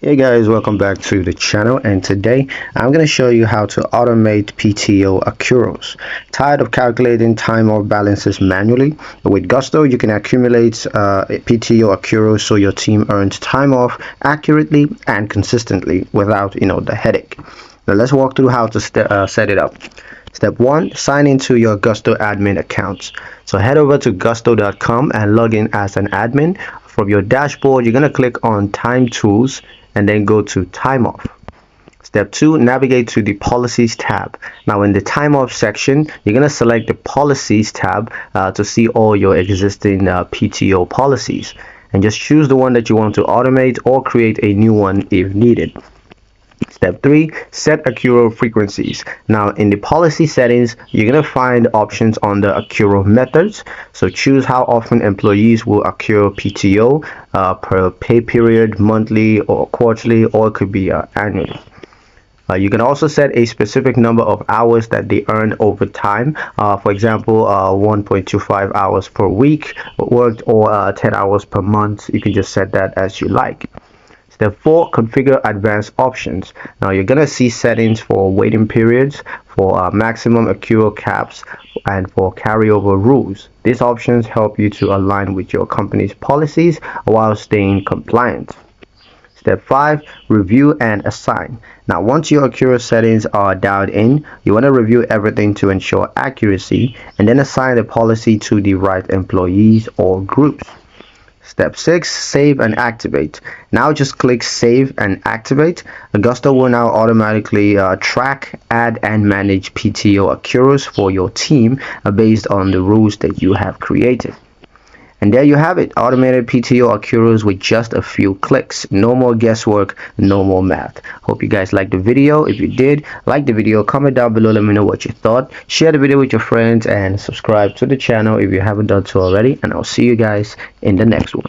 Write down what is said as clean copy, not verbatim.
Hey guys, welcome back to the channel, and today I'm going to show you how to automate PTO accruals. Tired of calculating time off balances manually? With Gusto, you can accumulate PTO accruals so your team earns time off accurately and consistently without the headache. Now let's walk through how to set it up. Step 1, sign into your Gusto admin account. So head over to gusto.com and log in as an admin. From your dashboard, you're going to click on Time Tools and then go to Time Off. Step 2, navigate to the Policies tab. Now in the Time Off section, you're going to select the Policies tab to see all your existing PTO policies. And just choose the one that you want to automate or create a new one if needed. Step 3, set accrual frequencies. Now in the policy settings, you're going to find options under accrual methods. So choose how often employees will accrue PTO per pay period, monthly or quarterly, or it could be annually. You can also set a specific number of hours that they earn over time. For example, 1.25 hours per week worked or 10 hours per month. You can just set that as you like. Step 4, configure advanced options. Now you're going to see settings for waiting periods, for maximum accrual caps, and for carryover rules. These options help you to align with your company's policies while staying compliant. Step 5, review and assign. Now once your accrual settings are dialed in, you want to review everything to ensure accuracy and then assign the policy to the right employees or groups. Step 6, save and activate. Now just click save and activate. Gusto will now automatically track, add and manage PTO accruals for your team based on the rules that you have created. And there you have it, automated PTO accruals with just a few clicks. No more guesswork, no more math. Hope you guys liked the video. If you did, like the video, comment down below, let me know what you thought. Share the video with your friends and subscribe to the channel if you haven't done so already. And I'll see you guys in the next one.